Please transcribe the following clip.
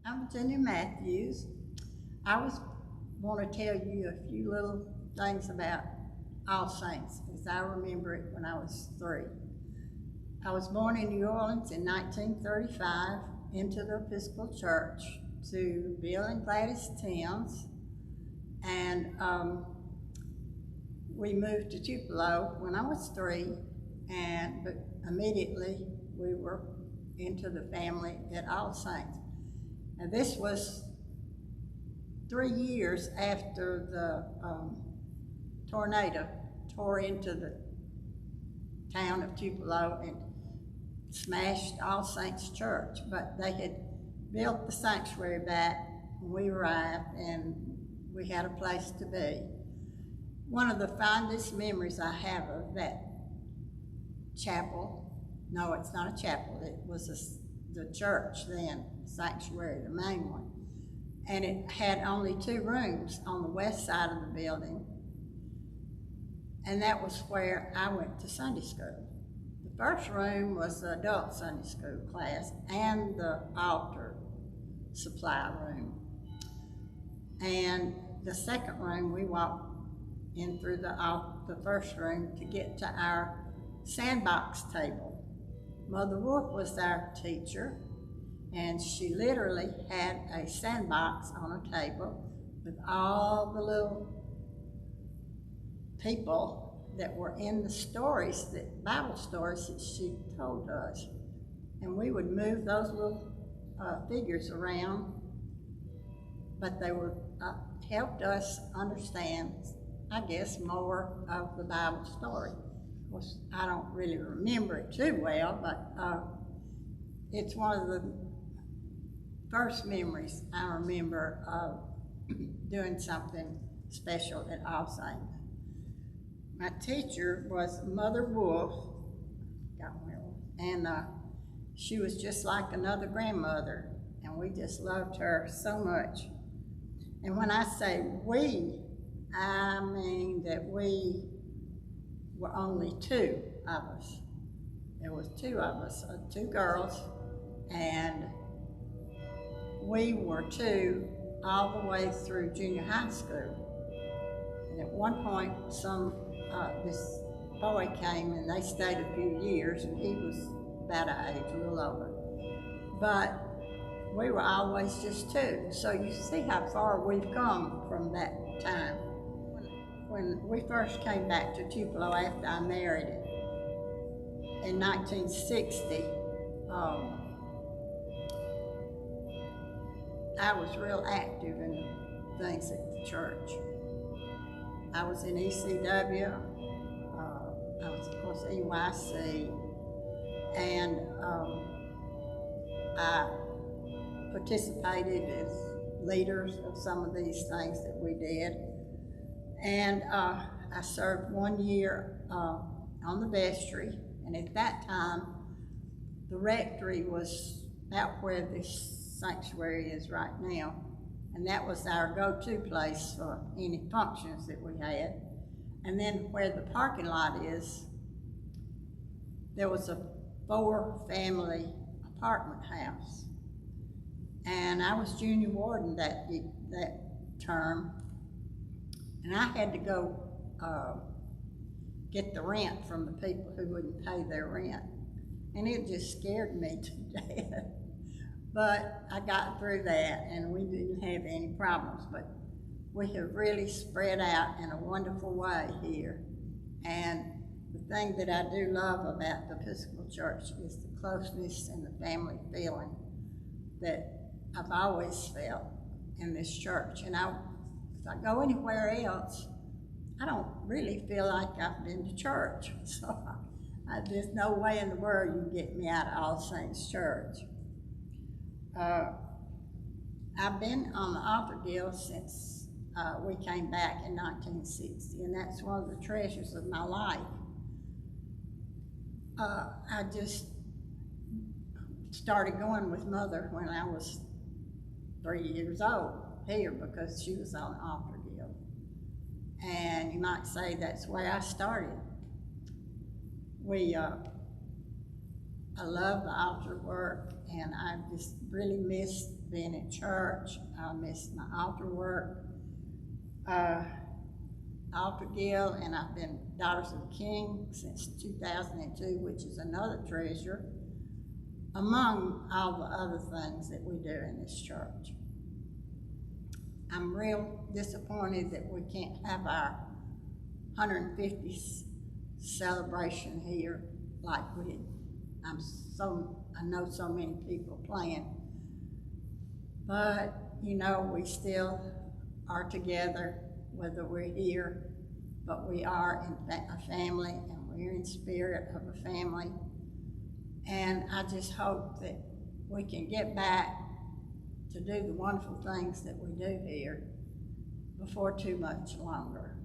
I'm Virginia Mathews. I want to tell you a few little things about All Saints, as I remember it when I was 3. I was born in New Orleans in 1935 into the Episcopal Church to Bill and Gladys Timms, and we moved to Tupelo when I was 3, but immediately we were into the family at All Saints. And this was 3 years after the tornado tore into the town of Tupelo and smashed All Saints Church. But they had built the sanctuary back when we arrived, and we had a place to be. One of the fondest memories I have of that chapel, no, it's not a chapel, it was the church then, sanctuary, the main one. And it had only 2 rooms on the west side of the building, and that was where I went to Sunday school. The first room was the adult Sunday school class and the altar supply room. And the second room, we walked in through the first room to get to our sandbox table. Mother Wolf was our teacher, and she literally had a sandbox on a table with all the little people that were in the stories, Bible stories that she told us. And we would move those little figures around, but they were helped us understand, I guess, more of the Bible story. Of course, I don't really remember it too well, but it's one of the first memories I remember of doing something special at All Saints. My teacher was Mother Wolf, and she was just like another grandmother, and we just loved her so much. And when I say we, I mean that we were only 2 of us. There was 2 of us, 2 girls, and we were 2 all the way through junior high school. And at one point, this boy came, and they stayed a few years, and he was about our age, a little older. But we were always just 2. So you see how far we've come from that time. When we first came back to Tupelo after I married it in 1960, I was real active in things at the church. I was in ECW, I was of course EYC, and I participated as leaders of some of these things that we did. And I served 1 year on the vestry, and at that time, the rectory was about where this sanctuary is right now, and that was our go-to place for any functions that we had. And then where the parking lot is, there was a 4-family apartment house, and I was junior warden that term. And I had to go get the rent from the people who wouldn't pay their rent. And it just scared me to death. But I got through that, and we didn't have any problems. But we have really spread out in a wonderful way here. And the thing that I do love about the Episcopal Church is the closeness and the family feeling that I've always felt in this church. And if I go anywhere else, I don't really feel like I've been to church. So there's no way in the world you can get me out of All Saints Church. I've been on the altar guild since we came back in 1960, and that's one of the treasures of my life. I just started going with Mother when I was 3 years old here, because she was on the altar guild. And you might say that's where I started. I love the altar work, and I just really miss being in church. I miss my altar work, altar guild, and I've been Daughters of the King since 2002, which is another treasure among all the other things that we do in this church. I'm real disappointed that we can't have our 150th celebration here like we did. I know so many people playing, but you know, we still are together whether we're here, but we are in a family, and we're in spirit of a family. And I just hope that we can get back to do the wonderful things that we do here before too much longer.